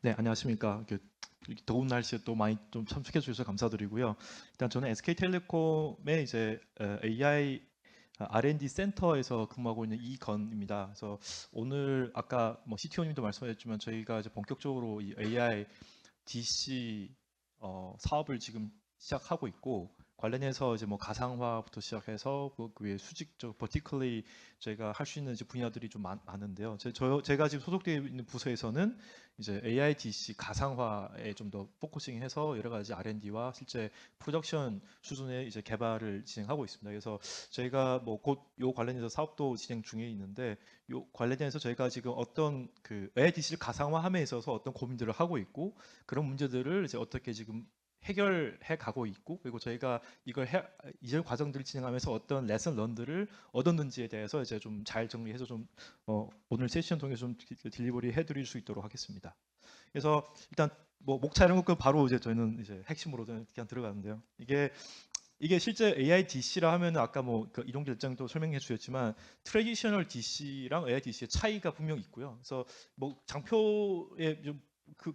네, 안녕하십니까. 이렇게 더운 날씨에 또 많이 좀 참석해 주셔서 감사드리고요. 일단 저는 SK텔레콤의 이제 AI R&D 센터에서 근무하고 있는 이건입니다. 그래서 오늘 아까 뭐 CTO님도 말씀하셨지만 저희가 이제 본격적으로 이 AI DC 사업을 지금 시작하고 있고 관련해서 이제 뭐 가상화부터 시작해서 그 외에 수직적 particularly 저희가 할 수 있는 이제 분야들이 좀 많은데요. 제가 지금 소속되어 있는 부서에서는 이제 AI DC 가상화에 좀 더 포커싱해서 여러 가지 R&D와 실제 프로덕션 수준의 이제 개발을 진행하고 있습니다. 그래서 저희가 뭐 곧 요 관련해서 사업도 진행 중에 있는데 요 관련해서 저희가 지금 어떤 그 AI DC를 가상화함에 있어서 어떤 고민들을 하고 있고 그런 문제들을 이제 어떻게 지금 해결해 가고 있고 그리고 저희가 이전 과정들을 진행하면서 어떤 레슨 런들을 얻었는지에 대해서 이제 좀 잘 정리해서 좀 오늘 세션 통해서 좀 딜리버리 해드릴 수 있도록 하겠습니다. 그래서 일단 뭐 목차 이런 것 바로 이제 저희는 이제 핵심으로 그냥 들어가는데요. 이게 실제 AI DC라 하면은 아까 뭐그 이동 결정도 설명해 주셨지만 트래디셔널 DC랑 AI DC의 차이가 분명 있고요. 그래서 뭐 장표에 좀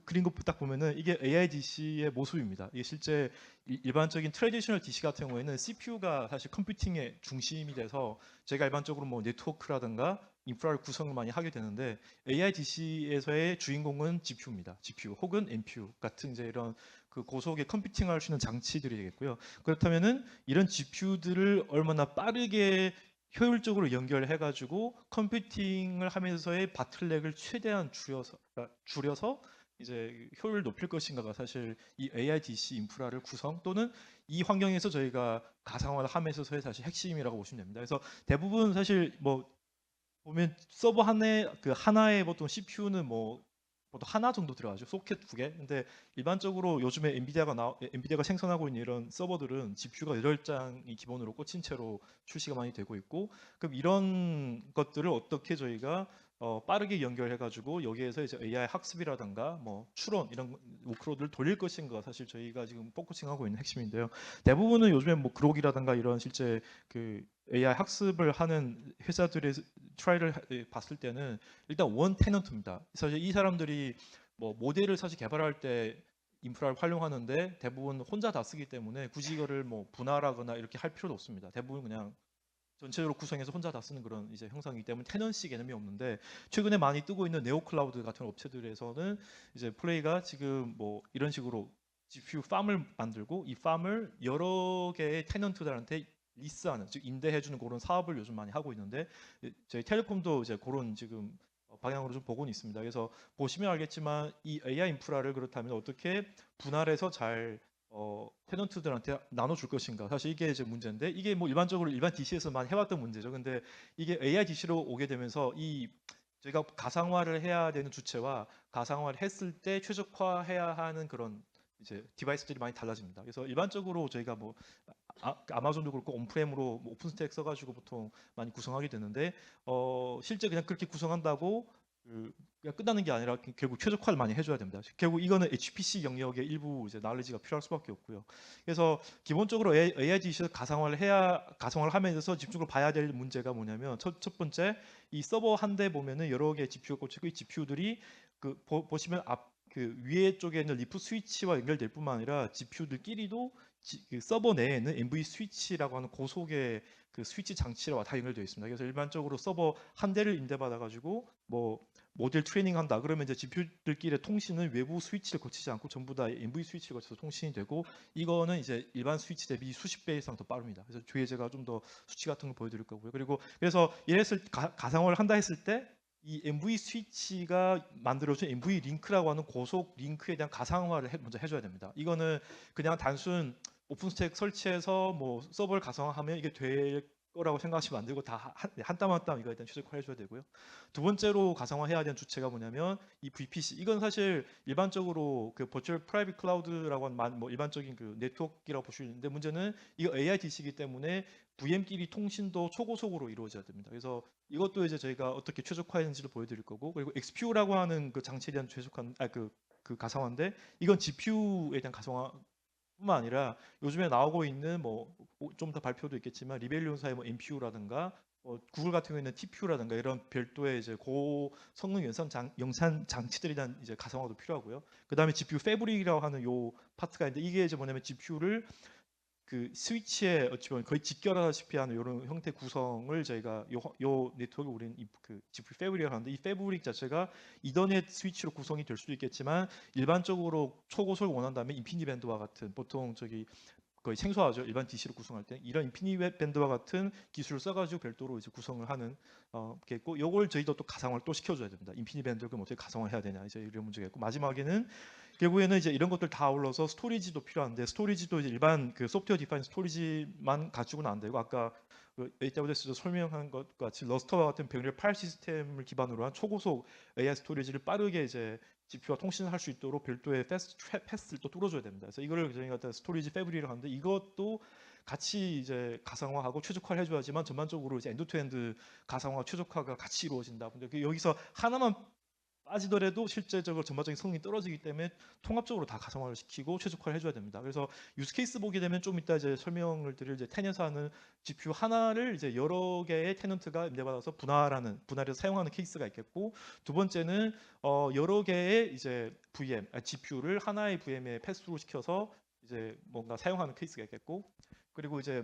그린 것 딱 보면은 이게 AI DC의 모습입니다. 이게 실제 일반적인 트래디셔널 DC 같은 경우에는 CPU가 사실 컴퓨팅의 중심이 돼서 제가 일반적으로 뭐 네트워크라든가 인프라를 구성을 많이 하게 되는데 AI DC에서의 주인공은 GPU입니다. GPU 혹은 NPU 같은 이제 이런 그 고속의 컴퓨팅할 수 있는 장치들이 되겠고요. 그렇다면은 이런 GPU들을 얼마나 빠르게 효율적으로 연결해가지고 컴퓨팅을 하면서의 바틀렉을 최대한 줄여서 이제 효율을 높일 것인가가 사실 이 AIDC 인프라를 구성 또는 이 환경에서 저희가 가상화를 하면서의 사실 핵심이라고 보시면 됩니다. 그래서 대부분 사실 뭐 보면 서버 하나에 보통 CPU는 뭐 보통 하나 정도 들어가죠. 소켓 두 개. 근데 일반적으로 요즘에 엔비디아가 생산하고 있는 이런 서버들은 GPU가 8장이 기본으로 꽂힌 채로 출시가 많이 되고 있고 그럼 이런 것들을 어떻게 저희가 빠르게 연결해가지고 여기에서 이제 AI 학습이라든가 뭐 추론 이런 워크로드를 돌릴 것인가 사실 저희가 지금 포커싱하고 있는 핵심인데요. 대부분은 요즘에 뭐 그록이라든가 이런 실제 그 AI 학습을 하는 회사들의 트라이를 봤을 때는 일단 원 테넌트입니다. 사실 이 사람들이 뭐 모델을 사실 개발할 때 인프라를 활용하는데 대부분 혼자 다 쓰기 때문에 굳이 이거를 뭐 분할하거나 이렇게 할 필요도 없습니다. 대부분 그냥 전체적으로 구성해서 혼자 다 쓰는 그런 이제 형상이기 때문에 테넌시 개념이 없는데 최근에 많이 뜨고 있는 네오클라우드 같은 업체들에서는 이제 플레이가 지금 뭐 이런 식으로 GPU 팜을 만들고 이 팜을 여러 개의 테넌트들한테 리스하는 즉 임대해주는 그런 사업을 요즘 많이 하고 있는데 저희 텔레콤도 이제 그런 지금 방향으로 좀 보고는 있습니다. 그래서 보시면 알겠지만 이 AI 인프라를 그렇다면 어떻게 분할해서 잘 테넌트들한테 나눠줄 것인가. 사실 이게 이제 문제인데 이게 뭐 일반적으로 일반 DC에서 많이 해왔던 문제죠. 근데 이게 AI DC로 오게 되면서 이 저희가 가상화를 해야 되는 주체와 가상화를 했을 때 최적화해야 하는 그런 이제 디바이스들이 많이 달라집니다. 그래서 일반적으로 저희가 뭐 아마존도 그렇고 온프렘으로 뭐 오픈스택 써가지고 보통 많이 구성하게 되는데 실제 그냥 그렇게 구성한다고 그냥 끝나는 게 아니라 결국 최적화를 많이 해줘야 됩니다. 결국 이거는 HPC 영역의 일부 이제 날리지가 필요할 수밖에 없고요. 그래서 기본적으로 AIGC에서 가상화를 하면서 집중을 봐야 될 문제가 뭐냐면 첫 번째 이 서버 한 대 보면은 여러 개의 GPU가 꽂히고 이 GPU들이 보시면 그 위에 쪽에 있는 리프 스위치와 연결될 뿐만 아니라 GPU들끼리도 그 서버 내에는 MV 스위치라고 하는 고속의 그 스위치 장치와 다 연결되어 있습니다. 그래서 일반적으로 서버 한 대를 임대받아 가지고 뭐 모델 트레이닝 한다 그러면 이제 GPU들끼리의 통신은 외부 스위치를 거치지 않고 전부 다 MV 스위치를 거쳐서 통신이 되고 이거는 이제 일반 스위치 대비 수십 배 이상 더 빠릅니다. 그래서 뒤에 제가 좀 더 수치 같은 거 보여드릴 거고요. 그리고 그래서 가상화를 한다 했을 때 이 MV 스위치가 만들어준 MV 링크라고 하는 고속 링크에 대한 가상화를 먼저 해줘야 됩니다. 이거는 그냥 단순 오픈스택 설치해서 뭐 서버를 가상화하면 이게 될 거라고 생각하시면 안 되고 다 한 땀 한 땀 이거 일단 최적화 해줘야 되고요. 두 번째로 가상화해야 되는 주체가 뭐냐면 이 VPC. 이건 사실 일반적으로 그 버추얼 프라이빗 클라우드라고 하는 뭐 일반적인 그 네트워크라고 볼 수 있는데 문제는 이거 AI DC이기 때문에 VM끼리 통신도 초고속으로 이루어져야 됩니다. 그래서 이것도 이제 저희가 어떻게 최적화했는지를 보여드릴 거고 그리고 XPU라고 하는 그 장치에 대한 그 가상화인데 이건 GPU에 대한 가상화 뿐만 아니라 요즘에 나오고 있는 뭐 좀 더 발표도 있겠지만 리벨리온사의 뭐 NPU라든가 구글 같은 경우에는 TPU라든가 이런 별도의 이제 고 성능 연산 장치들에 대한 이제 가상화도 필요하고요. 그다음에 GPU 패브릭이라고 하는 요 파트가 있는데 이게 이제 뭐냐면 GPU를 그 스위치에 어찌 보면 거의 직결하다시피 하는 이런 형태 구성을 저희가 요 네트워크 우리는 그 GPU 패브릭이라고 하는데 이 패브릭 자체가 이더넷 스위치로 구성이 될 수도 있겠지만 일반적으로 초고속을 원한다면 인피니밴드와 같은 보통 저기 거의 생소하죠. 일반 DC를 구성할 때 이런 인피니밴드와 같은 기술을 써가지고 별도로 이제 구성을 하는 겠고 요걸 저희도 또 가상화를 또 시켜줘야 됩니다. 인피니밴드를 그럼 어떻게 가상화해야 되냐 이제 이런 문제가 있고 마지막에는 결국에는 이제 이런 것들 다 아울러서 스토리지도 필요한데 스토리지도 이제 일반 그 소프트웨어 디파인 스토리지만 가지고는 안 되고 아까 그 AWS에서 설명한 것 같이 러스터와 같은 병렬 파일 시스템을 기반으로 한 초고속 AI 스토리지를 빠르게 이제 GPU와 통신을 할 수 있도록 별도의 패스를 또 뚫어줘야 됩니다. 그래서 이거를 저희가 스토리지 패브릭이라고 하는데 이것도 같이 이제 가상화하고 최적화를 해줘야지만 전반적으로 이제 엔드투엔드 가상화 최적화가 같이 이루어진다. 근데 여기서 하나만 빠지더라도 실제적으로 전반적인 성능이 떨어지기 때문에 통합적으로 다 가상화를 시키고 최적화를 해줘야 됩니다. 그래서 유스 케이스 보게 되면 좀 이따 이제 설명을 드릴 이제 텐에서 하는 GPU 하나를 이제 여러 개의 테넌트가 임대받아서 분할해서 사용하는 케이스가 있겠고 두 번째는 여러 개의 이제 GPU를 하나의 VM에 패스로 시켜서 이제 뭔가 사용하는 케이스가 있겠고 그리고 이제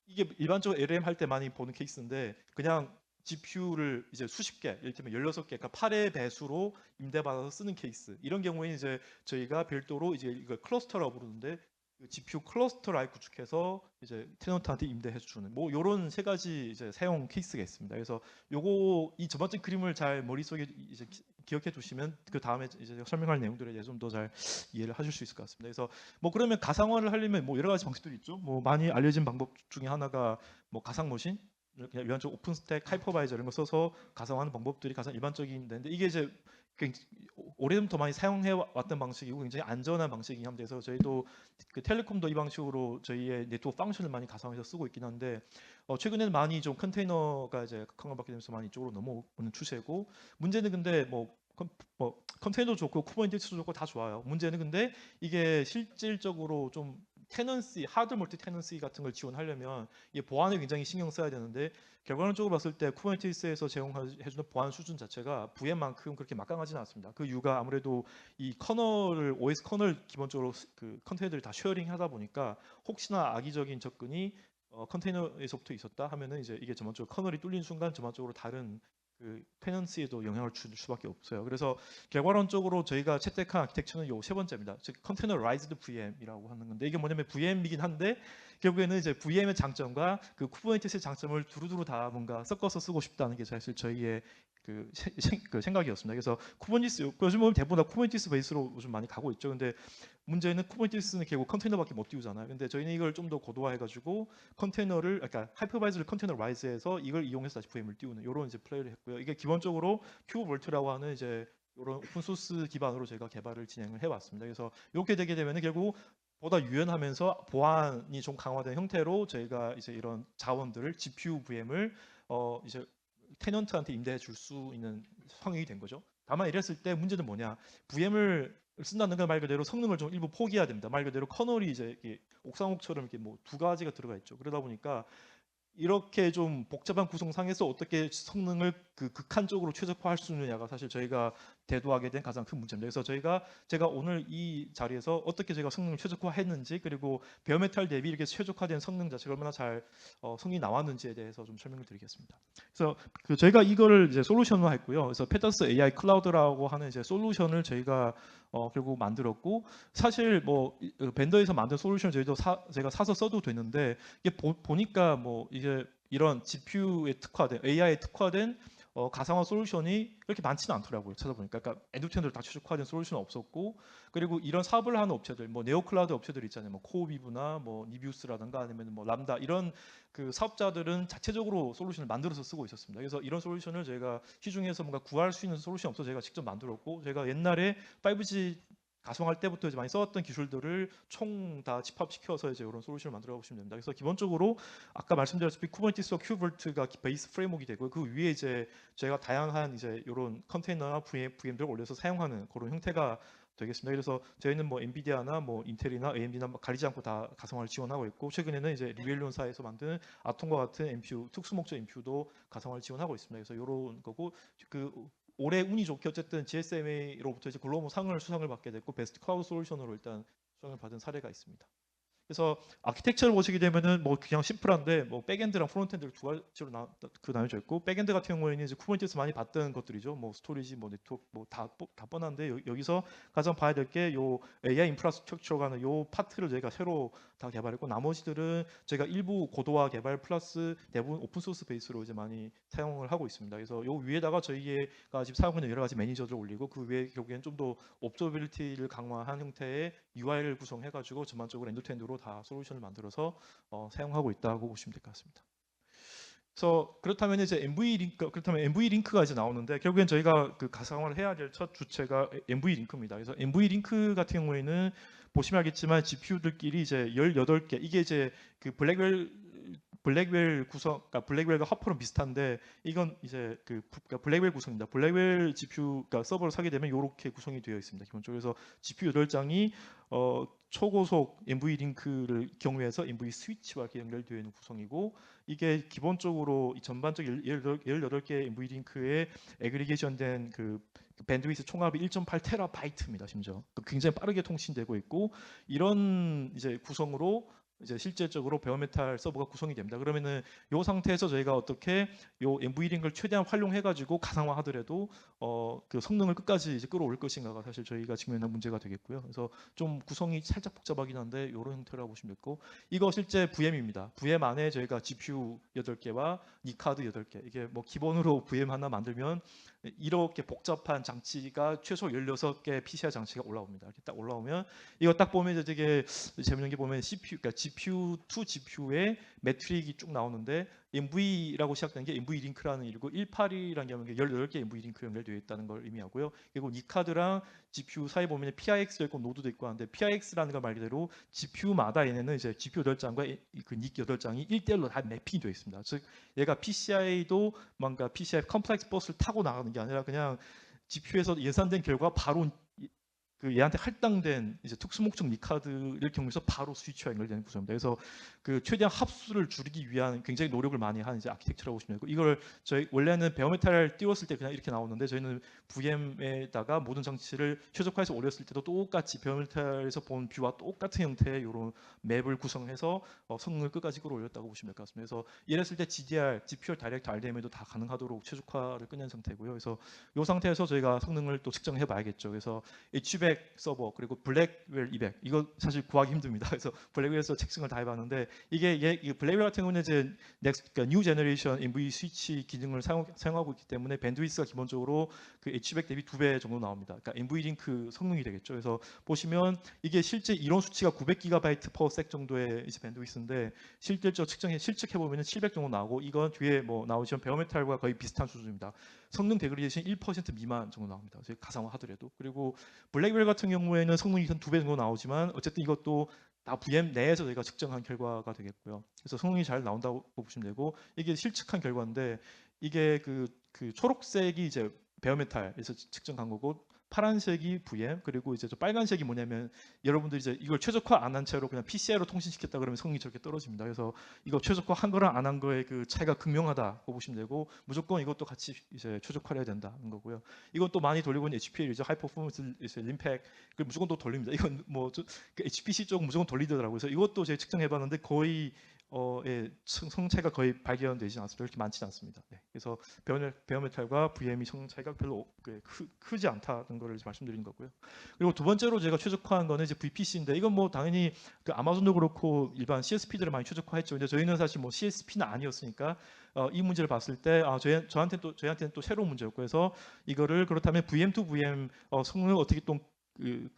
이게 일반적으로 LLM 할 때 많이 보는 케이스인데 그냥 GPU를 이제 수십 개, 예를 들면 16개, 그러니까 8의 배수로 임대받아서 쓰는 케이스. 이런 경우에 이제 저희가 별도로 이제 이걸 클러스터라고 부르는데 그 GPU 클러스터를 아예 구축해서 이제 테넌트한테 임대해 주는 뭐 이런 세 가지 이제 사용 케이스가 있습니다. 그래서 요거 이 전반적인 그림을 잘 머릿속에 이제 기억해 두시면 그 다음에 이제 설명할 내용들에 대해 좀 더 잘 이해를 하실 수 있을 것 같습니다. 그래서 뭐 그러면 가상화를 하려면 뭐 여러 가지 방식들이 있죠. 뭐 많이 알려진 방법 중에 하나가 뭐 가상머신, 그냥 일반적으로 오픈스택, 하이퍼바이저 이런 거 써서 가상화하는 방법들이 가장 일반적인데 이게 이제 오래전부터 많이 사용해 왔던 방식이고 굉장히 안전한 방식이긴 합니다. 그래서 저희도 그 텔레콤도 이 방식으로 저희의 네트워크 펑션을 많이 가상화해서 쓰고 있긴 한데 최근에는 많이 좀 컨테이너가 이제 강화받게 되면서 많이 이쪽으로 넘어오는 추세고 문제는 근데 뭐 컨테이너도 좋고 쿠버네티스도 좋고 다 좋아요. 문제는 근데 이게 실질적으로 좀 테넌시, 하드 멀티 테넌시 같은 걸 지원하려면 이 보안에 굉장히 신경 써야 되는데 결과론적으로 봤을 때 쿠버네티스에서 제공해주는 보안 수준 자체가 VM만큼 그렇게 막강하지는 않습니다. 그 이유가 아무래도 이 커널을 OS 커널 기본적으로 그 컨테이너들이 다 쉐어링 하다 보니까 혹시나 악의적인 접근이 컨테이너에서부터 있었다 하면은 이제 이게 전반적으로 커널이 뚫린 순간 전반적으로 다른 그 테넌시에도 영향을 줄 수밖에 없어요. 그래서 결과론적으로 저희가 채택한 아키텍처는 요 세 번째입니다. 즉 컨테너라이즈드 VM이라고 하는 건데 이게 뭐냐면 VM이긴 한데 결국에는 이제 VM의 장점과 그 쿠버네티스의 장점을 두루두루 다 뭔가 섞어서 쓰고 싶다는 게 사실 저희의 그 생각이었습니다. 그래서 쿠버네티스 요즘 보면 대부분 다 쿠버네티스 베이스로 요즘 많이 가고 있죠. 근데 문제는 쿠버네티스는 결국 컨테이너밖에 못 띄우잖아요. 근데 저희는 이걸 좀 더 고도화해가지고 컨테이너를, 그러니까 하이퍼바이저를 컨테이너라이즈해서 이걸 이용해서 다시 VM을 띄우는 이런 이제 플레이를 했고요. 이게 기본적으로 큐볼트라고 하는 이제 이런 오픈 소스 기반으로 제가 개발을 진행을 해왔습니다. 그래서 이렇게 되게 되면 결국 보다 유연하면서 보안이 좀 강화된 형태로 저희가 이제 이런 자원들을 GPU VM을 이제 테넌트한테 임대해 줄 수 있는 상황이 된 거죠. 다만 이랬을 때 문제는 뭐냐? VM을 쓴다는 건 말 그대로 성능을 좀 일부 포기해야 됩니다. 말 그대로 커널이 이제 이렇게 옥상옥처럼 이렇게 뭐 두 가지가 들어가 있죠. 그러다 보니까 이렇게 좀 복잡한 구성상에서 어떻게 성능을 그 극한적으로 최적화할 수 있느냐가 사실 저희가 대두하게 된 가장 큰 문제입니다. 그래서 제가 오늘 이 자리에서 어떻게 저희가 성능을 최적화했는지 그리고 베어메탈 대비 이렇게 최적화된 성능 자체가 얼마나 잘 성능이 나왔는지에 대해서 좀 설명을 드리겠습니다. 그래서 그 저희가 이거를 이제 솔루션화했고요. 그래서 페더스 AI 클라우드라고 하는 이제 솔루션을 저희가 결국 만들었고 사실 뭐 벤더에서 만든 솔루션 저희도 제가 사서 써도 되는데 이게 보니까 뭐 이게 이런 GPU에 특화된 AI에 특화된 가상화 솔루션이 그렇게 많지는 않더라고요. 찾아보니까 그러니까 엔드투엔드로 다 최적화된 솔루션은 없었고 그리고 이런 사업을 하는 업체들 뭐 네오클라우드 업체들 있잖아요. 뭐 코어비브나 뭐 니비우스라든가 아니면 뭐 람다 이런 그 사업자들은 자체적으로 솔루션을 만들어서 쓰고 있었습니다. 그래서 이런 솔루션을 저희가 시중에서 뭔가 구할 수 있는 솔루션이 없어서 저희가 직접 만들었고 제가 옛날에 5G 가성할 때부터 이제 많이 써왔던 기술들을 총 다 집합시켜서 이제 이런 솔루션을 만들어 보시면 됩니다. 그래서 기본적으로 아까 말씀드렸다시피 쿠버네티스와 큐볼트가 베이스 프레임워크가 되고 그 위에 이제 저희가 다양한 이제 이런 컨테이너나 VM들을 올려서 사용하는 그런 형태가 되겠습니다. 그래서 저희는 뭐 엔비디아나 뭐 인텔이나 AMD나 가리지 않고 다 가상화를 지원하고 있고 최근에는 이제 리벨론사에서 만든 아톰과 같은 NPU 특수 목적 NPU도 가상화를 지원하고 있습니다. 그래서 이런 거고 그 올해 운이 좋게 어쨌든 GSMA로부터 이제 글로벌 상을 수상을 받게 됐고 베스트 클라우드 솔루션으로 일단 수상을 받은 사례가 있습니다. 그래서 아키텍처를 보시게 되면은 뭐 그냥 심플한데 뭐 백엔드랑 프론트엔드를 두 가지로 나눠져 있고 백엔드 같은 경우에는 이제 쿠버네티에서 많이 봤던 것들이죠. 뭐 스토리지, 뭐 네트워크, 뭐 다 뻔한데 여기서 가장 봐야 될 게 요 AI 인프라스트럭처가 하는 요 파트를 저희가 새로 다 개발했고 나머지들은 저희가 일부 고도화 개발 플러스 대부분 오픈 소스 베이스로 이제 많이 사용을 하고 있습니다. 그래서 요 위에다가 저희가 지금 사용하는 여러 가지 매니저들을 올리고 그 위에 결국엔 좀 더 옵저빌리티를 강화한 형태의 UI를 구성해가지고 전반적으로 엔드투엔드로 다 솔루션을 만들어서 사용하고 있다고 보시면 될 것 같습니다. 그래서 그렇다면 이제 MV 링크가 이제 나오는데 결국엔 저희가 그 가상화를 해야 될 첫 주체가 MV 링크입니다. 그래서 MV 링크 같은 경우에는 보시면 알겠지만 GPU들끼리 이제 18개 이게 이제 그 블랙웰 구성, 그러니까 블랙웰과 허퍼랑 비슷한데 이건 이제 그러니까 블랙웰 구성입니다. 블랙웰 GPU, 그러니까 서버를 사게 되면 이렇게 구성이 되어 있습니다. 기본적으로 그래서 GPU 8장이 초고속 MV 링크를 경우에서 MV 스위치와 이렇게 연결되어 있는 구성이고 이게 기본적으로 이 전반적 18개 MV 링크에 애그리게이션된 그 밴드위스 총합이 1.8 테라바이트입니다. 심지어 굉장히 빠르게 통신되고 있고 이런 이제 구성으로 이제 실질적으로 베어메탈 서버가 구성이 됩니다. 그러면은 이 상태에서 저희가 어떻게 요 MV 링크를 최대한 활용해가지고 가상화하더라도 그 성능을 끝까지 이제 끌어올 것인가가 사실 저희가 직면한 문제가 되겠고요. 그래서 좀 구성이 살짝 복잡하긴 한데 이런 형태라고 보시면 됐고 이거 실제 VM입니다. VM 안에 저희가 GPU 8개와 니카드 8개 이게 뭐 기본으로 VM 하나 만들면 이렇게 복잡한 장치가 최소 16개 PCI 장치가 올라옵니다. 이렇게 딱 올라오면 이거 딱 보면 이제 되게 재밌는 게 보면 CPU, 그러니까 GPU to GPU의 매트릭이 쭉 나오는데 MV라고 시작되는 게 MV 링크라는 일이고 182라는 게 18개 MV 링크 연결되어 있다는 걸 의미하고요. 그리고 이 카드랑 GPU 사이 보면 PIX도 있고 노드도 있고 하는데 PIX라는 걸 말 그대로 GPU마다 얘네는 이제 GPU 8장과 그 NIC 8장이 1대1로 다 매핑이 되어 있습니다. 즉 얘가 PCI도 뭔가 PCI 컴플렉스 버스를 타고 나가는 게 아니라 그냥 GPU에서 예산된 결과 바로 그 얘한테 할당된 이제 특수목적 니카드를 경우에서 바로 스위치와 연결되는 구조입니다. 그래서 그 최대한 합수를 줄이기 위한 굉장히 노력을 많이 하는 이제 아키텍처라고 보시면 되고 이걸 저희 원래는 베어메탈을 띄웠을 때 그냥 이렇게 나오는데 저희는 VM에다가 모든 장치를 최적화해서 올렸을 때도 똑같이 베어메탈에서 본 뷰와 똑같은 형태의 이런 맵을 구성해서 성능을 끝까지 끌어올렸다고 보시면 될 것 같습니다. 그래서 이랬을 때 GDR, GPU 다이렉트 RDMA도 다 가능하도록 최적화를 끝낸 상태고요. 그래서 이 상태에서 저희가 성능을 또 측정해 봐야겠죠. 그래서 H200 서버 그리고 블랙웰 200 이거 사실 구하기 힘듭니다. 그래서 블랙웰에서 책정을 다 해봤는데 이게 블랙웰 같은 경우는 이제 그러니까 뉴 제너레이션 MV 스위치 기능을 사용하고 있기 때문에 밴드위스가 기본적으로 그 H200 대비 2배 정도 나옵니다. 그러니까 MV 링크 성능이 되겠죠. 그래서 보시면 이게 실제 이론 수치가 900GB per sec 정도의 이제 밴드위스인데 실질적 실측해 보면은 700 정도 나오고 이건 뒤에 뭐 나오시면 베어메탈과 거의 비슷한 수준입니다. 성능 데그리데이션 1% 미만 정도 나옵니다. 가상화 하더라도. 그리고 블랙웰 같은 경우에는 성능이 한 2배 정도 나오지만 어쨌든 이것도 다 VM 내에서 저희가 측정한 결과가 되겠고요. 그래서 성능이 잘 나온다고 보시면 되고 이게 실측한 결과인데 이게 그 초록색이 이제 베어메탈에서 측정한 거고 파란색이 VM 그리고 이제 저 빨간색이 뭐냐면 여러분들이 이제 이걸 최적화 안 한 채로 그냥 PCI로 통신시켰다 그러면 성능이 저렇게 떨어집니다. 그래서 이거 최적화 한 거랑 안 한 거의 그 차이가 극명하다고 보시면 되고 무조건 이것도 같이 이제 최적화를 해야 된다는 거고요. 이건 또 많이 돌리고 있는 HPL이죠. 하이 퍼포먼스 림팩 그 무조건 또 돌립니다. 이건 뭐 그 HPC 쪽 무조건 돌리더라고요. 그래서 이것도 제가 측정해봤는데 거의 예, 성차이가 거의 발견되지 않습니다. 이렇게 많지는 않습니다. 네, 그래서 베어메탈과 VM이 성차이가 별로 크지 않다는 것을 말씀드리는 거고요. 그리고 두 번째로 제가 최적화한 거는 이제 VPC인데 이건 뭐 당연히 그 아마존도 그렇고 일반 CSP들을 많이 최적화했죠. 근데 저희는 사실 뭐 CSP는 아니었으니까 이 문제를 봤을 때 저희한테는 또 새로운 문제였고 그래서 이거를 그렇다면 VM to VM 성능을 어떻게 또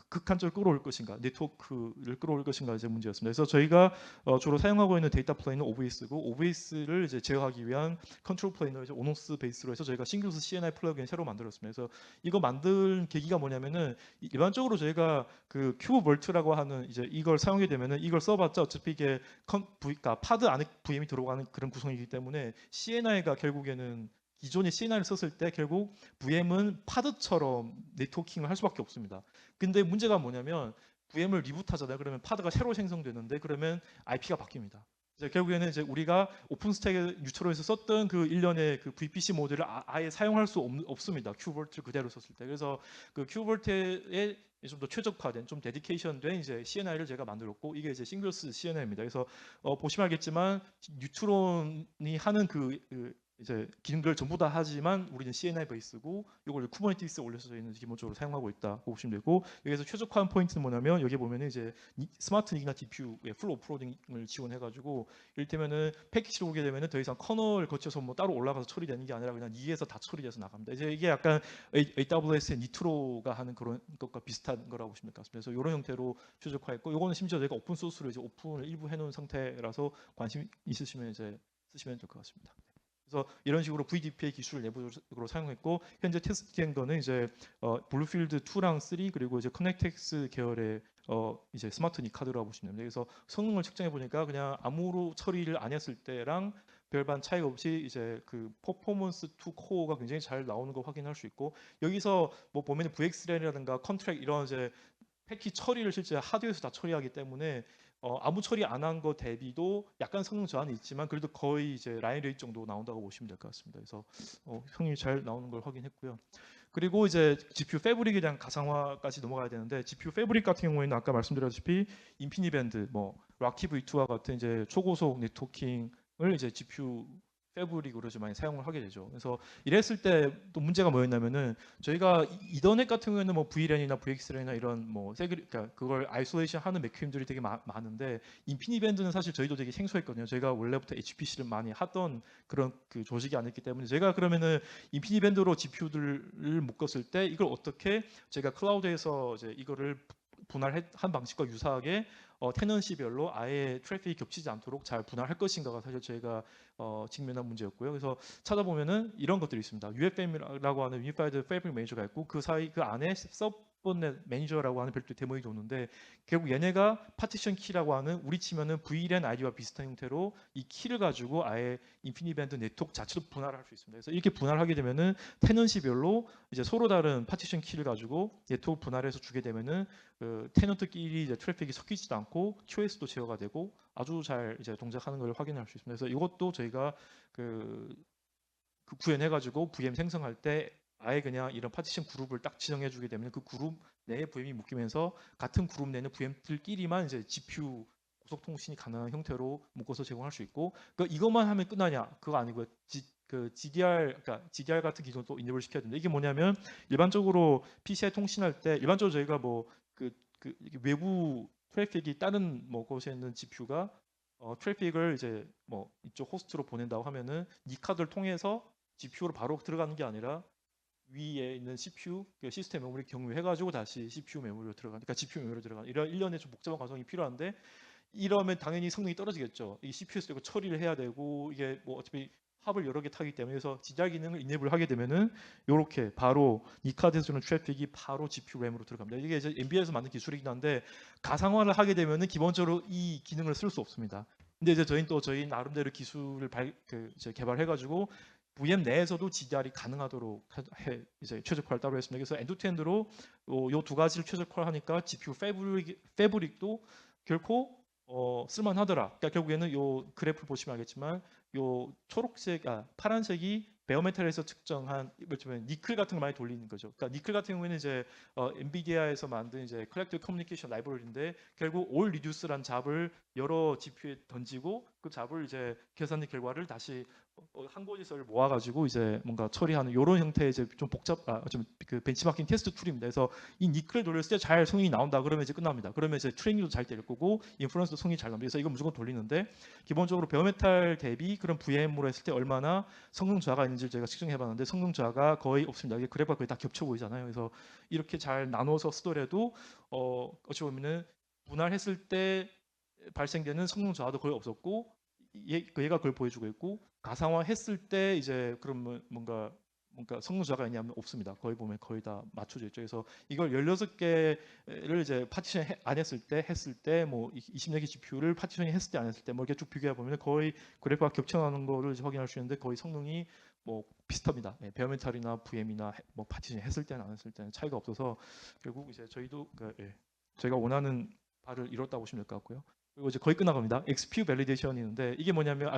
극한적으로 끌어올 것인가, 네트워크를 끌어올 것인가 이제 문제였습니다. 그래서 저희가 주로 사용하고 있는 데이터 플레이는 OVS고 OVS를 이제 제어하기 위한 컨트롤 플레이너 이제 오노스 베이스로 해서 저희가 싱글스 CNI 플러그인 새로 만들었습니다. 그래서 이거 만든 계기가 뭐냐면은 일반적으로 저희가 그 큐브 볼트라고 하는 이제 이걸 사용하게 되면은 이걸 써봤자 어차피 이게 그러니까 파드 안에 VM이 들어가는 그런 구성이기 때문에 CNI가 결국에는 기존의 CNI를 썼을 때 결국 VM은 파드처럼 네트워킹을 할 수밖에 없습니다. 근데 문제가 뭐냐면 VM을 리부트하잖아요. 그러면 파드가 새로 생성되는데 그러면 IP가 바뀝니다. 이제 결국에는 이제 우리가 오픈스택 뉴트로에서 썼던 그 일련의 그 VPC 모델을 아예 사용할 수 없습니다. 큐버트 그대로 썼을 때. 그래서 그 큐버트에 좀 더 최적화된, 좀 데디케이션된 이제 CNI를 제가 만들었고 이게 이제 싱글스 CNI입니다. 그래서 보시면 알겠지만 뉴트론이 하는 그 이제 기능들을 전부 다 하지만 우리는 CNI 베이스고 이걸 쿠버네티스에 올려서 저희는 기본적으로 사용하고 있다고 보시면 되고 여기서 최적화한 포인트는 뭐냐면 여기 보면은 이제 스마트 닉이나 DPU의 풀 오프로딩을 지원해가지고 이를테면은 패키지를 오게 되면은 더 이상 커널을 거쳐서 뭐 따로 올라가서 처리되는 게 아니라 그냥 니에서 다 처리돼서 나갑니다. 이제 이게 약간 AWS의 니트로가 하는 그런 것과 비슷한 거라고 보시면 될 것 같습니다. 그래서 이런 형태로 최적화했고 이거는 심지어 저희가 오픈 소스로 이제 오픈을 일부 해놓은 상태라서 관심 있으시면 이제 쓰시면 될 것 같습니다. 그래서 이런 식으로 VDPA 기술을 내부적으로 사용했고 현재 테스트된 거는 이제 블루필드 2랑 3 그리고 이제 커넥텍스 계열의 이제 스마트 니카드라고 보시면 됩니다. 그래서 성능을 측정해 보니까 그냥 아무로 처리를 안 했을 때랑 별반 차이가 없이 이제 그 퍼포먼스 투 코어가 굉장히 잘 나오는 거 확인할 수 있고 여기서 뭐 보면 VXLAN이라든가 컨트랙 이런 이제 패키 처리를 실제 하드웨어에서 다 처리하기 때문에 아무 처리 안 한 거 대비도 약간 성능 저하는 있지만 그래도 거의 이제 라인 레이트 정도 나온다고 보시면 될 것 같습니다. 그래서 성능이 잘 나오는 걸 확인했고요. 그리고 이제 GPU 패브릭에 대한 가상화까지 넘어가야 되는데 GPU 패브릭 같은 경우에는 아까 말씀드렸다시피 인피니밴드, 뭐 락키 V2와 같은 이제 초고속 네트워킹을 이제 GPU 패브릭으로 좀 많이 사용을 하게 되죠. 그래서 이랬을 때 또 문제가 뭐였냐면은 저희가 이더넷 같은 경우에는 뭐 VLAN이나 VXLAN이나 이런 뭐 그러니까 그걸 아이솔레이션 하는 메커님들이 되게 많은데 인피니밴드는 사실 저희도 되게 생소했거든요. 저희가 원래부터 HPC를 많이 하던 그런 그 조직이 아니기 때문에 제가 그러면은 인피니밴드로 GPU들을 묶었을 때 이걸 어떻게 제가 클라우드에서 이제 이거를 분할한 방식과 유사하게 테넌시별로 아예 트래픽이 겹치지 않도록 잘 분할할 것인가가 사실 저희가 직면한 문제였고요. 그래서 찾아보면은 이런 것들이 있습니다. UFM이라고 하는 Unified Fabric Manager가 있고 그 사이 그 안에 서브넷 매니저라고 하는 별도 대목이 도는데 결국 얘네가 파티션 키라고 하는 우리 치면은 VLAN 아이디와 비슷한 형태로 이 키를 가지고 아예 인피니밴드 네트워크 자체로 분할을 할 수 있습니다. 그래서 이렇게 분할하게 되면은 테넌시별로 이제 서로 다른 파티션 키를 가지고 네트워크 분할해서 주게 되면은 그 테넌트끼리 이제 트래픽이 섞이지도 않고 QoS도 제어가 되고 아주 잘 이제 동작하는 걸 확인할 수 있습니다. 그래서 이것도 저희가 그 구현해가지고 VM 생성할 때 아예 그냥 이런 파티션 그룹을 딱 지정해주게 되면 그 그룹 내에 VM이 묶이면서 같은 그룹 내는 VM들끼리만 이제 GPU 고속 통신이 가능한 형태로 묶어서 제공할 수 있고 그러니까 이것만 하면 끝나냐 그거 아니고요. 그 GDR 그러니까 GDR 같은 기존을 또 인앱을 시켜야 되는데 이게 뭐냐면 일반적으로 PCI 통신할 때 일반적으로 저희가 뭐 그 외부 트래픽이 다른 뭐 곳에 있는 GPU가 트래픽을 이제 뭐 이쪽 호스트로 보낸다고 하면은 이 카드를 통해서 GPU로 바로 들어가는 게 아니라 위에 있는 CPU 그 시스템 메모리 경유해 가지고 다시 CPU 메모리로 들어가는 그러니까 GPU 메모리로 들어가는 이런 일련의 좀 복잡한 과정이 필요한데 이러면 당연히 성능이 떨어지겠죠. 이 CPU에서 이거 처리를 해야 되고 이게 뭐 어차피 합을 여러 개 타기 때문에 그래서 지잘 기능을 인앱을 하게 되면은 이렇게 바로 이 카드에서 주는 트래픽이 바로 GPU 램으로 들어갑니다. 이게 이제 NVIDIA에서 만든 기술이긴 한데 가상화를 하게 되면은 기본적으로 이 기능을 쓸 수 없습니다. 근데 이제 저희는 또 저희 나름대로 기술을 개발해가지고 VM 내에서도 GDR이 가능하도록 이제 최적화를 따로 했습니다. 그래서 엔드투엔드로 요 두 가지를 최적화하니까 GPU 패브릭도 결코 쓸만하더라. 그러니까 결국에는 요 그래프 보시면 알겠지만 요 파란색이 베어메탈에서 측정한 뭐냐면 니클 같은 걸 많이 돌리는 거죠. 그러니까 니클 같은 경우에는 이제 엔비디아에서 만든 이제 컬렉티브 커뮤니케이션 라이브러리인데 결국 올 리듀스란 잡을 여러 GPU에 던지고 그 잡을 이제 계산된 결과를 다시 한 곳에서 모아가지고 이제 뭔가 처리하는 이런 형태의 이제 좀 좀 그 벤치마킹 테스트 툴입니다. 그래서 이 니클을 돌렸을 때 잘 성능이 나온다 그러면 이제 끝납니다. 그러면 이제 트레이닝도 잘 될 거고 인프런스도 성능이 잘 나옵니다. 그래서 이거 무조건 돌리는데 기본적으로 베어메탈 대비 그런 VM으로 했을 때 얼마나 성능 저하가 있는지 제가 측정해봤는데 성능 저하가 거의 없습니다. 이게 그래프가 거의 다 겹쳐 보이잖아요. 그래서 이렇게 잘 나눠서 쓰더라도 어찌 보면은 분할했을 때 발생되는 성능 저하도 거의 없었고 얘가 그걸 보여주고 있고 가상화 했을 때 이제 그런 뭔가 성능 저하가 있냐면 없습니다. 거의 보면 거의 다 맞춰져 있죠. 그래서 이걸 16개를 이제 파티션 안 했을 때 뭐 20개 GPU를 파티션이 했을 때 안 했을 때 뭐 이렇게 쭉 비교해 보면 거의 그래프가 겹쳐나는 거를 이제 확인할 수 있는데 거의 성능이 뭐 비슷합니다. 예, 베어메탈이나 VM이나 뭐 파티션 했을 때는 안 했을 때는 차이가 없어서 결국 이제 저희도 저희가 원하는 바를 이뤘다고 보시면 될 것 같고요. 그리고 이제 거의 끝나갑니다. XPU 밸리데이션이 있는데 이게 뭐냐면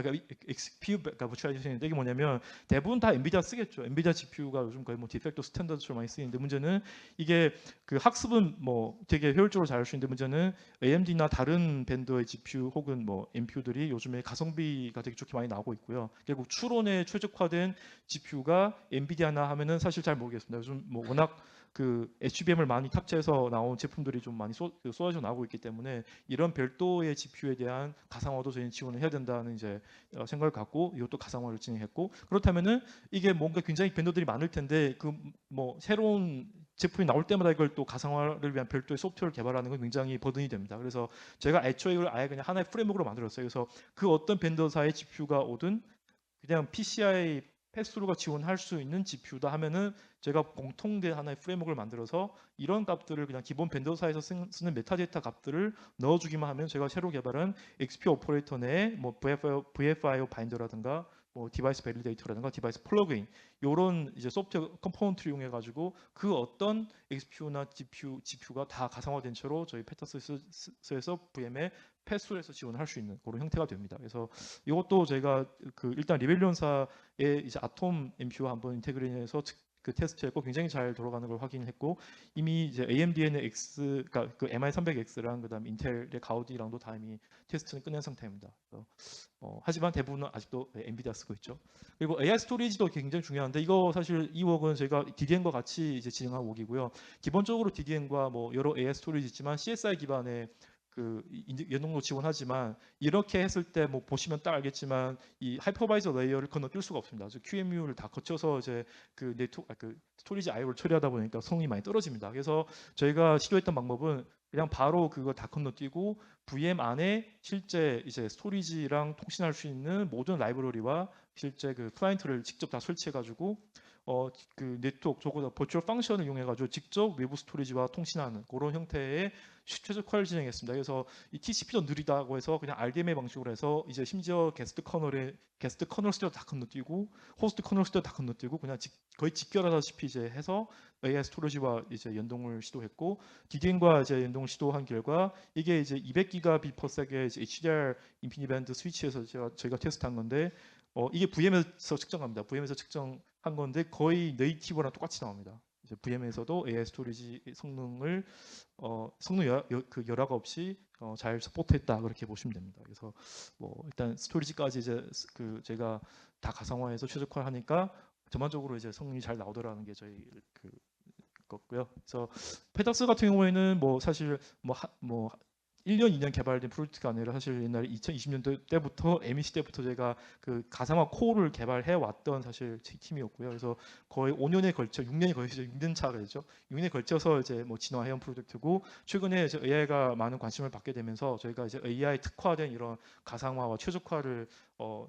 XPU가 버추얼라이제이션인데 이게 뭐냐면 대부분 다 엔비디아 쓰겠죠. 엔비디아 GPU가 요즘 거의 뭐 디팩토 스탠더드로 많이 쓰이는데 문제는 이게 그 학습은 뭐 되게 효율적으로 잘 할 수 있는데 문제는 AMD나 다른 밴더의 GPU 혹은 뭐 NPU들이 요즘에 가성비가 되게 좋게 많이 나오고 있고요. 결국 추론에 최적화된 GPU가 엔비디아나 하면은 사실 잘 모르겠습니다. 요즘 뭐 워낙 그 HBM을 많이 탑재해서 나온 제품들이 좀 많이 쏟아져 나오고 있기 때문에 이런 별도의 GPU에 대한 가상화도 저희는 지원을 해야 된다는 이제 생각을 갖고 이것도 가상화를 진행했고 그렇다면은 이게 뭔가 굉장히 밴더들이 많을 텐데 그 뭐 새로운 제품이 나올 때마다 이걸 또 가상화를 위한 별도의 소프트웨어를 개발하는 건 굉장히 버든이 됩니다. 그래서 제가 애초에 이걸 아예 그냥 하나의 프레임워크로 만들었어요. 그래서 그 어떤 밴더사의 GPU가 오든 그냥 PCI 패스트루가 지원할 수 있는 GPU다 하면은 제가 공통된 하나의 프레임워크를 만들어서 이런 값들을 그냥 기본 밴더사에서 쓰는 메타데이터 값들을 넣어주기만 하면 제가 새로 개발한 XP 오퍼레이터 내에 뭐 VFIO 바인더라든가 뭐 디바이스 밸리데이터라든가 디바이스 플러그인 이런 이제 소프트웨어 컴포넌트를 이용해 가지고 그 어떤 XPU나 GPU가 다 가상화된 채로 저희 페타스에서 VM에 패스트루에서 지원을 할 수 있는 그런 형태가 됩니다. 그래서 이것도 저희가 그 일단 리벨리온사의 이제 아톰 MPU와 한번 인테그레이션해서 그 테스트했고 굉장히 잘 돌아가는 걸 확인했고 이미 이제 AMD에는 그러니까 그 MI300X랑 그다음 인텔의 가우디랑도 다 이미 테스트는 끝낸 상태입니다. 그래서 하지만 대부분은 아직도 엔비디아 쓰고 있죠. 그리고 AI 스토리지도 굉장히 중요한데 이거 사실 이 웍은 저희가 DDN과 같이 이제 진행한 웍이고요. 기본적으로 DDN과 뭐 여러 AI 스토리지 있지만 CSI 기반의 그 연동도 지원하지만 이렇게 했을 때 뭐 보시면 딱 알겠지만 이 하이퍼바이저 레이어를 건너뛸 수가 없습니다. QEMU를 다 거쳐서 이제 그 스토리지 IO를 처리하다 보니까 성능이 많이 떨어집니다. 그래서 저희가 시도했던 방법은 그냥 바로 그거 다 건너뛰고 VM 안에 실제 이제 스토리지랑 통신할 수 있는 모든 라이브러리와 실제 그 클라이언트를 직접 다 설치해가지고 그 네트워크 저거다 버추얼 펑션을 이용해가지고 직접 외부 스토리지와 통신하는 그런 형태의 최적화를 진행했습니다. 그래서 이 TCP도 느리다고 해서 그냥 RDMA 방식으로 해서 이제 심지어 게스트 커널 스테도 다 건너뛰고 호스트 커널 스테도 다 건너뛰고 그냥 거의 직결하다시피 이제 해서 AI 스토리지와 이제 연동을 시도했고 DDN과 이제 연동을 시도한 결과 이게 이제 200기가빗/s의 HDR 인피니밴드 스위치에서 저희가 테스트한 건데 이게 VM에서 측정합니다. VM에서 측정한 건데 거의 네이티브랑 똑같이 나옵니다. 이제 VM에서도 AI 스토리지 성능을 성능 그 열화가 없이 잘 서포트했다 그렇게 보시면 됩니다. 그래서 뭐 일단 스토리지까지 이제 그 제가 다 가상화해서 최적화하니까 전반적으로 이제 성능이 잘 나오더라는 게 저희 그 거고요. 그래서 페닥스 같은 경우에는 뭐 사실 뭐 1년, 2년 개발된 프로젝트가 아니라 사실 옛날 2020년도 때부터 MEC 때부터 제가 그 가상화 코어를 개발해 왔던 사실 팀이었고요. 그래서 거의 5년에 걸쳐 6년에 걸쳐 6년 차가 되죠. 6년에 걸쳐서 이제 뭐 진화해온 프로젝트고 최근에 이제 AI가 많은 관심을 받게 되면서 저희가 이제 AI 특화된 이런 가상화와 최적화를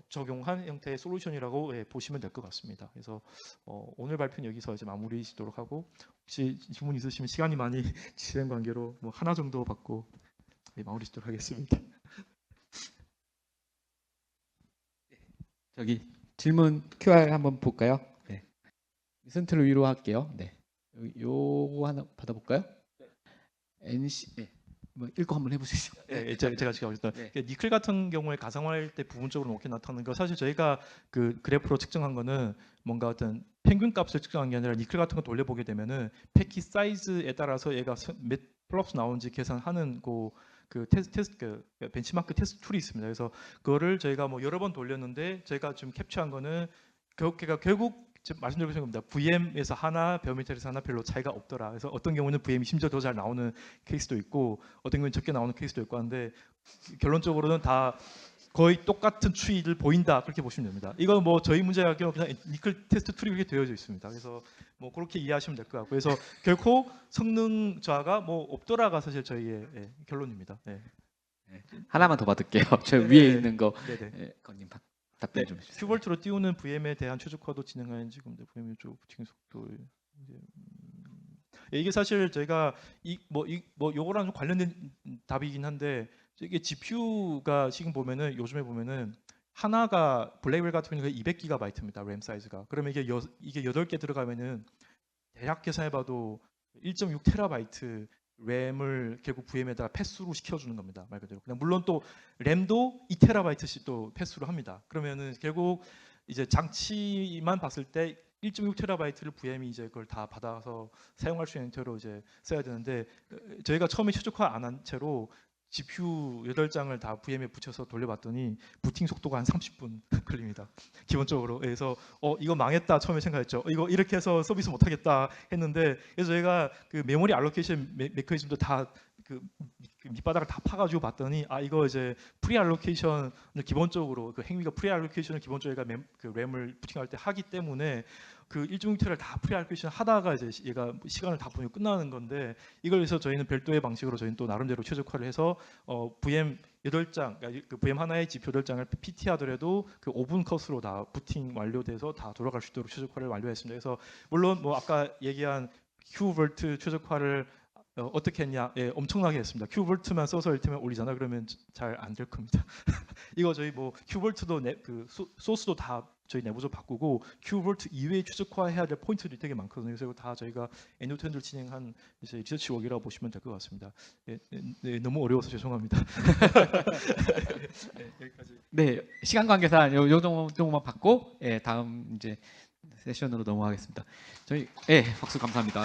적용한 형태의 솔루션이라고 보시면 될 것 같습니다. 그래서 오늘 발표는 여기서 이제 마무리 짓도록 하고 혹시 질문 있으시면 시간이 많이 지된 관계로 뭐 하나 정도 받고 마무리 짓도록 하겠습니다. 저기 질문 QR 한번 볼까요? 네. 센터를 위로 할게요. 네. 요거 하나 받아볼까요? NC 네. 뭐 읽고 한번 해보시죠. 네, 제가 지금 하겠습니다. 네. 니클 같은 경우에 가상화할 때 부분적으로 높게 나타나는 거 사실 저희가 그 그래프로 측정한 거는 뭔가 어떤 평균 값을 측정한 게 아니라 니클 같은 거 돌려보게 되면은 패킷 사이즈에 따라서 얘가 몇 플러스 나오는지 계산하는 그 벤치마크 테스트 툴이 있습니다. 그래서 그거를 저희가 뭐 여러 번 돌렸는데 제가 지금 캡처한 거는 결국 지금 말씀드리고 싶은 겁니다. VM에서 하나, 베어메탈에서 하나 별로 차이가 없더라. 그래서 어떤 경우는 VM이 심지어 더 잘 나오는 케이스도 있고 어떤 경우는 적게 나오는 케이스도 있고 한데 결론적으로는 다 거의 똑같은 추이를 보인다 그렇게 보시면 됩니다. 이건 뭐 저희 문제가 그냥 니클 테스트 툴이 그렇게 되어져 있습니다. 그래서 뭐 그렇게 이해하시면 될 것 같고 그래서 결코 성능 저하가 뭐 없더라가 사실 저희의 결론입니다. 네. 하나만 더 받을게요. 저 네네. 위에 있는 거 건님 답변 좀 해주세요. 큐볼트로 띄우는 VM에 대한 최적화도 진행하는 지금 VM 쪽 부팅 속도 이게 사실 저희가 요거랑 좀 관련된 답이긴 한데 이게 GPU가 지금 보면은 요즘에 보면은 하나가 블랙벨 같은 경우는 200GB입니다. 램 사이즈가. 그러면 이게 8개 들어가면은 대략 계산해봐도 1.6TB 램을 결국 VM에다가 패스로 시켜주는 겁니다. 말 그대로. 그냥 물론 또 램도 2TB씩 또 패스로 합니다. 그러면은 결국 이제 장치만 봤을 때 1.6TB를 VM이 이제 그걸 다 받아서 사용할 수 있는 형태로 이제 써야 되는데 저희가 처음에 최적화 안 한 채로 GPU 8장을 다 VM에 붙여서 돌려봤더니 부팅 속도가 한 30분 걸립니다. 기본적으로. 그래서 이거 망했다 처음에 생각했죠. 이거 이렇게 해서 서비스 못 하겠다 했는데 그래서 저희가 그 메모리 알로케이션 메커니즘도 다 그 밑바닥을 다 파가지고 봤더니 이거 이제 프리 알로케이션을 기본적으로 그 행위가 프리 알로케이션을 기본적으로 저희가 그 램을 부팅할 때 하기 때문에 그 1.6T를 다 프리 알로케이션 하다가 이제 얘가 시간을 다 보내고 끝나는 건데 이걸 위해서 저희는 별도의 방식으로 저희는 또 나름대로 최적화를 해서 VM 8장, 그러니까 그 VM 하나의 GPU 8장을 PT 하더라도 그 5분 컷으로 다 부팅 완료돼서 다 돌아갈 수 있도록 최적화를 완료했습니다. 그래서 물론 뭐 아까 얘기한 Q볼트 최적화를 어떻게 했냐? 예, 엄청나게 했습니다. Q볼트만 써서 이를테면 올리잖아. 그러면 잘 안 될 겁니다. 이거 저희 뭐 Q볼트도 그 소스도 다 저희 내부적으로 바꾸고 Q볼트 이외에 최적화해야 될 포인트들이 되게 많거든요. 그래서 이거 다 저희가 엔드투엔드를 진행한 이제 리서치 워크라고 보시면 될 것 같습니다. 네, 너무 어려워서 죄송합니다. 네, 여기까지. 네, 시간 관계상 요 정도만 받고 다음 이제 세션으로 넘어가겠습니다. 저희 박수 감사합니다.